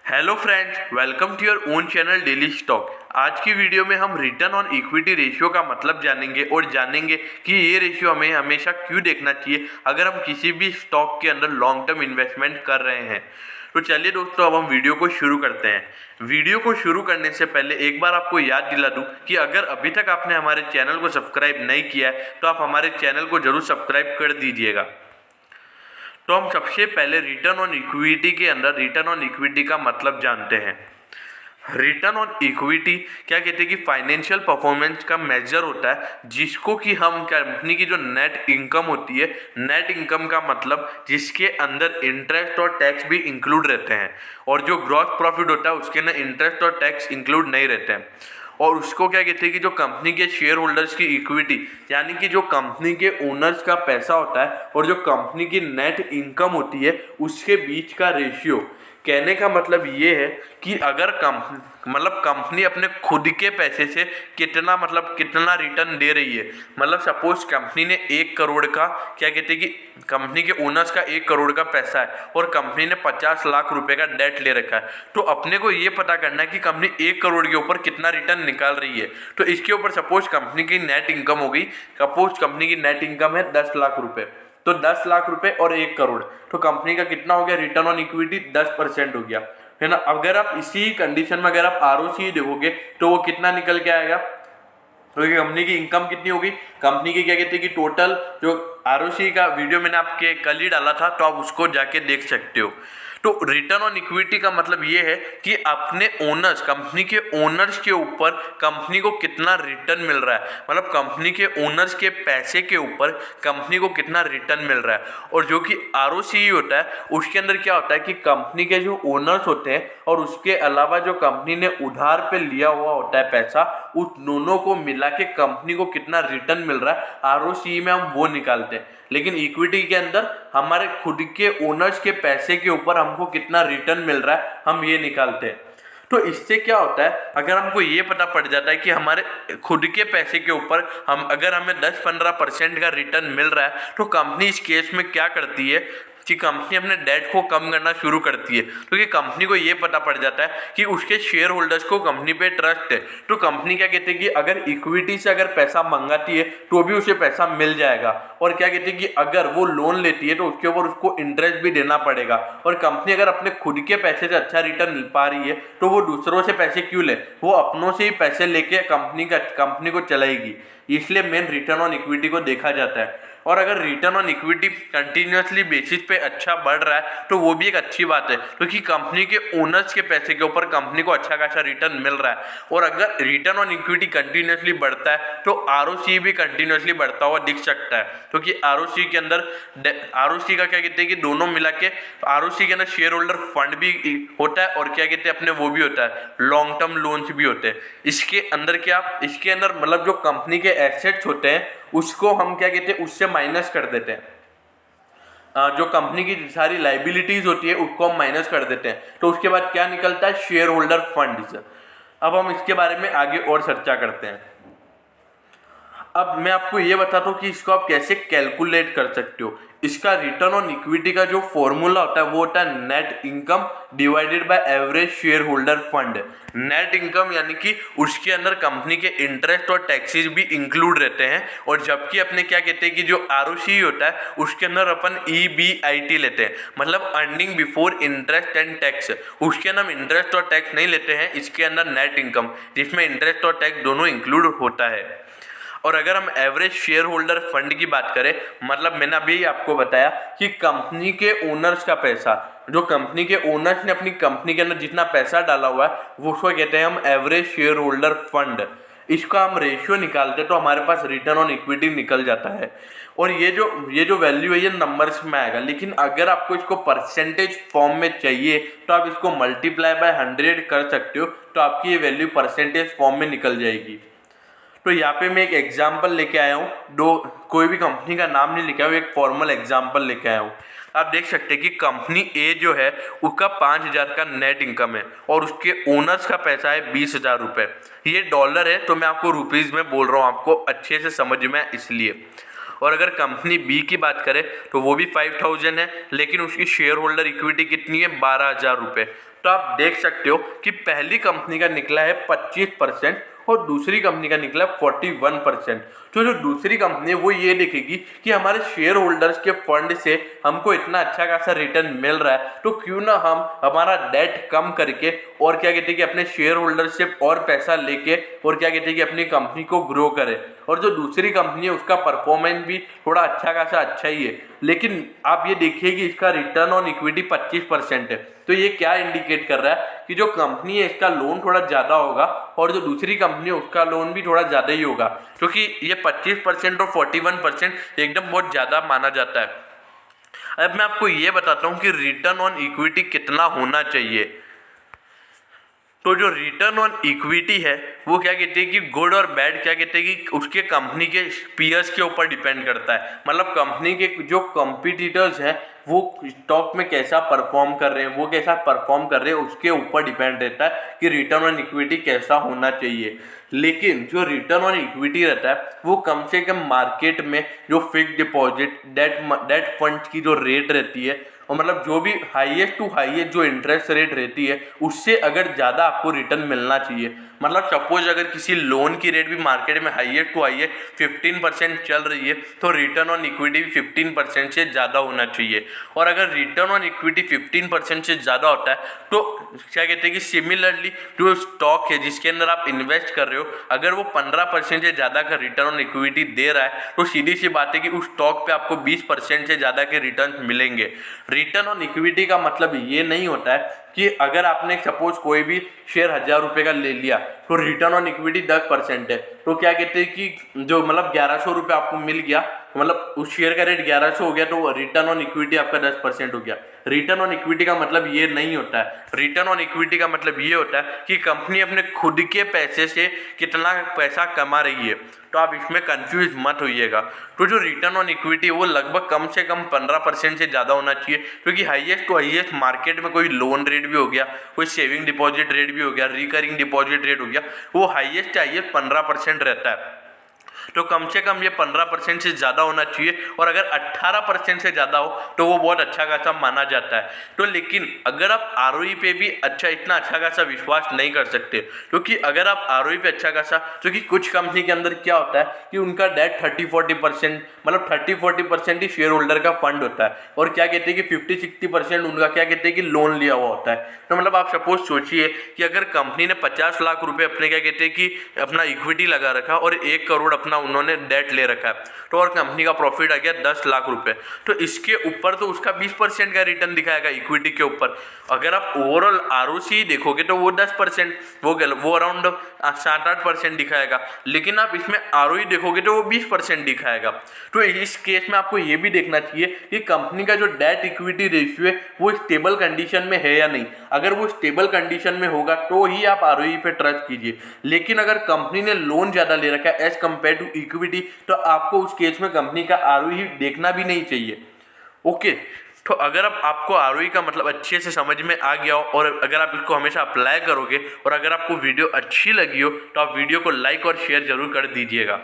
Hello friends, welcome to your own channel daily stock. आज की video में हम रिटर्न ऑन इक्विटी रेशियो का मतलब जानेंगे और जानेंगे कि ये रेशियो हमें हमेशा क्यों देखना चाहिए अगर हम किसी भी स्टॉक के अंदर लॉन्ग टर्म इन्वेस्टमेंट कर रहे हैं। तो चलिए दोस्तों, अब हम वीडियो को शुरू करते हैं। वीडियो को शुरू करने से पहले एक बार आपको याद दिला दूं कि अगर अभी तक आपने हमारे चैनल को सब्सक्राइब नहीं किया है तो आप हमारे चैनल को जरूर सब्सक्राइब कर दीजिएगा। तो हम सबसे पहले रिटर्न ऑन इक्विटी के अंदर रिटर्न ऑन इक्विटी का मतलब जानते हैं। रिटर्न ऑन इक्विटी क्या कहते हैं कि फाइनेंशियल परफॉर्मेंस का मेजर होता है, जिसको कि हम कंपनी की जो नेट इनकम होती है, नेट इनकम का मतलब जिसके अंदर इंटरेस्ट और टैक्स भी इंक्लूड रहते हैं, और जो ग्रॉस प्रॉफिट होता है उसके अंदर इंटरेस्ट और टैक्स इंक्लूड नहीं रहते हैं। और उसको क्या कहते हैं कि जो कंपनी के शेयर होल्डर्स की इक्विटी यानी कि जो कंपनी के ओनर्स का पैसा होता है और जो कंपनी की नेट इनकम होती है उसके बीच का रेशियो। कहने का मतलब ये है कि अगर कंपनी अपने खुद के पैसे से कितना रिटर्न दे रही है। मतलब सपोज कंपनी ने 1 करोड़ का क्या कहते हैं कि कंपनी के ओनर्स का 1 करोड़ का पैसा है और कंपनी ने 50 लाख रुपए का डेट ले रखा है, तो अपने को ये पता करना है कि कंपनी 1 करोड़ के ऊपर कितना रिटर्न निकाल रही है। तो इसके ऊपर सपोज कंपनी की नेट इनकम हो गई, सपोज कंपनी की नेट इनकम है 10 लाख रुपए, तो 10 लाख रुपए और 1 करोड़, तो कंपनी का कितना हो गया रिटर्न ऑन इक्विटी 10% हो गया, है ना। अगर आप इसी कंडीशन में अगर आप आरओसी देखोगे तो वो कितना निकल के आएगा, क्योंकि कंपनी की इनकम कितनी होगी, कंपनी की क्या कहते हैं कि टोटल जो आरओसी का वीडियो मैंने आपके कल ही डाला था, तो आप उसको जाके देख सकते हो। तो रिटर्न ऑन इक्विटी का मतलब ये है कि अपने ओनर्स, कंपनी के ओनर्स के ऊपर कंपनी को कितना रिटर्न मिल रहा है, मतलब कंपनी के ओनर्स के पैसे के ऊपर कंपनी को कितना रिटर्न मिल रहा है। और जो कि आरओसी होता है उसके अंदर क्या होता है कि कंपनी के जो ओनर्स होते हैं और उसके अलावा जो कंपनी ने उधार पे लिया हुआ होता है पैसा, उस दोनों को मिला के कंपनी को कितना रिटर्न मिल रहा है, आरओसी में हम वो निकालते हैं। लेकिन इक्विटी के अंदर हमारे खुद के ओनर्स के पैसे के ऊपर हमको कितना रिटर्न मिल रहा है हम ये निकालते हैं। तो इससे क्या होता है, अगर हमको ये पता पड़ जाता है कि हमारे खुद के पैसे के ऊपर अगर हमें 10-15% का रिटर्न मिल रहा है, तो कंपनी इस केस में क्या करती है कि कंपनी अपने डेट को कम करना शुरू करती है, क्योंकि कंपनी को ये पता पड़ जाता है कि उसके शेयर होल्डर्स को कंपनी पे ट्रस्ट है। तो कंपनी क्या कहते हैं कि अगर इक्विटी से अगर पैसा मंगाती है तो भी उसे पैसा मिल जाएगा, और क्या कहते हैं कि अगर वो लोन लेती है तो उसके ऊपर उसको इंटरेस्ट भी देना पड़ेगा। और कंपनी अगर अपने खुद के पैसे से अच्छा रिटर्न मिल पा रही है तो वो दूसरों से पैसे क्यों ले, वो अपनों से ही पैसे लेके कंपनी को चलाएगी। इसलिए मेन रिटर्न ऑन इक्विटी को देखा जाता है। और अगर return on equity continuously basis पे अच्छा बढ़ रहा है तो वो भी एक अच्छी बात है, क्योंकि कंपनी के ओनर्स के पैसे के ऊपर कंपनी को अच्छा खासा रिटर्न मिल रहा है। और अगर रिटर्न ऑन इक्विटी कंटिन्यूसली बढ़ता है तो आरओसी भी कंटिन्यूसली बढ़ता हुआ दिख सकता है, क्योंकि आरओसी के अंदर आरओसी का क्या कहते हैं कि दोनों मिला के आरओसी के अंदर शेयर होल्डर फंड भी होता है और क्या कहते हैं अपने वो भी होता है, लॉन्ग टर्म लोन्स भी होते हैं। इसके अंदर मतलब जो कंपनी के एसेट्स होते हैं उसको हम क्या कहते हैं उससे माइनस कर देते हैं। जो कंपनी की सारी लाइबिलिटीज होती है उसको हम माइनस कर देते हैं, तो उसके बाद क्या निकलता है, शेयर होल्डर फंड। अब हम इसके बारे में आगे और चर्चा करते हैं। अब मैं आपको ये बताता हूँ कि इसको आप कैसे कैलकुलेट कर सकते हो। इसका रिटर्न ऑन इक्विटी का जो फॉर्मूला होता है वो होता है net income divided by average share holder fund. Net income यानी कि उसके अंदर कंपनी के इंटरेस्ट और टैक्सेस भी इंक्लूड रहते हैं, और जबकि अपने क्या कहते हैं कि जो आरओसी होता है उसके अंदर अपन ईबीआईटी लेते हैं, मतलब earning before interest and tax. उसके अंदर हम इंटरेस्ट और टैक्स नहीं लेते हैं, इसके अंदर नेट इनकम जिसमें इंटरेस्ट और टैक्स दोनों इंक्लूड होता है। और अगर हम एवरेज शेयर होल्डर फंड की बात करें, मतलब मैंने अभी आपको बताया कि कंपनी के ओनर्स का पैसा, जो कंपनी के ओनर्स ने अपनी कंपनी के अंदर जितना पैसा डाला हुआ है वो उसको कहते हैं हम एवरेज शेयर होल्डर फंड। इसका हम रेशियो निकालते हैं तो हमारे पास रिटर्न ऑन इक्विटी निकल जाता है। और ये जो वैल्यू है ये नंबर्स में आएगा, लेकिन अगर आपको इसको परसेंटेज फॉर्म में चाहिए तो आप इसको मल्टीप्लाई बाय 100 कर सकते हो, तो आपकी ये वैल्यू परसेंटेज फॉर्म में निकल जाएगी। तो यहाँ पे मैं एक एग्जाम्पल लेके आया हूँ, कोई भी कंपनी का नाम नहीं लिखा हूँ, एक फॉर्मल एग्जाम्पल लेके आया हूँ। आप देख सकते हैं कि कंपनी ए जो है उसका 5,000 का नेट इनकम है और उसके ओनर्स का पैसा है 20,000 रुपये। ये डॉलर है तो मैं आपको रुपीज़ में बोल रहा हूँ, आपको अच्छे से समझ में इसलिए। और अगर कंपनी बी की बात करें तो वो भी 5000 है, लेकिन उसकी शेयर होल्डर इक्विटी कितनी है, 12,000 रुपये। तो आप देख सकते हो कि पहली कंपनी का निकला है 25% और दूसरी कंपनी का निकला 41%। तो जो दूसरी कंपनी है वो ये देखेगी कि हमारे शेयर होल्डर्स के फंड से हमको इतना अच्छा खासा रिटर्न मिल रहा है, तो क्यों ना हम हमारा डेट कम करके और क्या कहते हैं कि अपने शेयर होल्डर से और पैसा लेके और क्या कहते हैं कि अपनी कंपनी को ग्रो करें। और जो दूसरी कंपनी है उसका परफॉर्मेंस भी थोड़ा अच्छा खासा अच्छा ही है, लेकिन आप ये देखिए कि इसका रिटर्न ऑन इक्विटी 25% है। तो ये क्या इंडिकेट कर रहा है कि जो कंपनी है इसका लोन थोड़ा ज़्यादा होगा और जो दूसरी कंपनी है उसका लोन भी थोड़ा ज़्यादा ही होगा, क्योंकि ये 25% और 41% एकदम बहुत ज़्यादा माना जाता है। अब मैं आपको ये बताता हूँ कि रिटर्न ऑन इक्विटी कितना होना चाहिए। तो जो रिटर्न ऑन इक्विटी है वो क्या कहते हैं कि गुड और बैड क्या कहते हैं कि उसके कंपनी के पीयर्स के ऊपर डिपेंड करता है। मतलब कंपनी के जो कॉम्पिटिटर्स हैं वो स्टॉक में कैसा परफॉर्म कर रहे हैं, वो कैसा परफॉर्म कर रहे हैं उसके ऊपर डिपेंड रहता है कि रिटर्न ऑन इक्विटी कैसा होना चाहिए। लेकिन जो रिटर्न ऑन इक्विटी रहता है वो कम से कम मार्केट में जो फिक्स डिपॉजिट डेट फंड की जो रेट रहती है, और मतलब जो भी हाईएस्ट टू हाईएस्ट जो इंटरेस्ट रेट रहती है उससे अगर ज़्यादा आपको रिटर्न मिलना चाहिए। मतलब सपोज अगर किसी लोन की रेट भी मार्केट में हाईएस्ट टू हाईएस्ट 15% चल रही है तो रिटर्न ऑन इक्विटी भी 15% से ज़्यादा होना चाहिए। और अगर रिटर्न ऑन इक्विटी 15% से ज़्यादा होता है तो क्या कहते हैं कि सिमिलरली जो स्टॉक है जिसके अंदर आप इन्वेस्ट कर रहे हो, अगर वो 15% से ज़्यादा का रिटर्न ऑन इक्विटी दे रहा है तो सीधी सी बात है कि उस स्टॉक पे आपको 20% से ज़्यादा के रिटर्न मिलेंगे। रिटर्न ऑन इक्विटी का मतलब ये नहीं होता है कि अगर आपने सपोज कोई भी शेयर 1000 रुपये का ले लिया तो रिटर्न ऑन इक्विटी 10% है, तो क्या कहते हैं कि जो मतलब 1100 रुपये आपको मिल गया, मतलब उस शेयर का रेट 1100 हो गया तो रिटर्न ऑन इक्विटी आपका 10% हो गया। रिटर्न ऑन इक्विटी का मतलब ये नहीं होता है। रिटर्न ऑन इक्विटी का मतलब ये होता है कि कंपनी अपने खुद के पैसे से कितना पैसा कमा रही है। तो आप इसमें कंफ्यूज मत होइएगा। तो जो रिटर्न ऑन इक्विटी है वो लगभग कम से कम 15% से ज़्यादा होना चाहिए, क्योंकि हाईएस्ट टू हाईएस्ट मार्केट में कोई लोन रेट भी हो गया, कोई सेविंग डिपॉजिट रेट भी हो गया, रिकरिंग डिपॉजिट रेट हो गया, वो हाईएस्ट 15% रहता है। तो कम से कम ये 15% से ज़्यादा होना चाहिए, और अगर 18% से ज़्यादा हो तो वो बहुत अच्छा खासा माना जाता है। तो लेकिन अगर आप आरओई पे भी इतना अच्छा खासा विश्वास नहीं कर सकते, क्योंकि अगर आप आरओई पे अच्छा खासा, क्योंकि कुछ कंपनी के अंदर क्या होता है कि उनका डेट 30-40% मतलब 30-40% ही शेयर होल्डर का फंड होता है, और क्या कहते हैं कि 50-60% उनका क्या कहते हैं कि लोन लिया हुआ होता है। तो मतलब आप सपोज सोचिए कि अगर कंपनी ने 50 लाख रुपए अपने क्या कहते हैं कि अपना इक्विटी लगा रखा और 1 करोड़ अपना उन्होंने डेट ले रखा है, तो और कंपनी का प्रॉफिट आ गया 10 लाख रुपए, तो इसके ऊपर तो उसका 20% का रिटर्न दिखाएगा इक्विटी के ऊपर। अगर आप ओवरऑल आरओसी देखोगे तो वो 10%, वो अराउंड 7-8% दिखाएगा, लेकिन आप इसमें आरओई देखोगे तो वो 20% दिखाएगा। तो इस केस में आपको ये भी देखना चाहिए कि कंपनी का जो डेट इक्विटी रेशियो है वो स्टेबल कंडीशन में है या नहीं। अगर वो स्टेबल कंडीशन में होगा तो ही आप आरओई पे ट्रस्ट कीजिए, लेकिन अगर कंपनी ने लोन ज़्यादा ले रखा है एज कम्पेयर टू इक्विटी तो आपको उस केस में कंपनी का आरओई देखना भी नहीं चाहिए। ओके, तो अगर आपको आरओई का मतलब अच्छे से समझ में आ गया हो, और अगर आप इसको हमेशा अप्लाई करोगे, और अगर आपको वीडियो अच्छी लगी हो तो आप वीडियो को लाइक और शेयर जरूर कर दीजिएगा।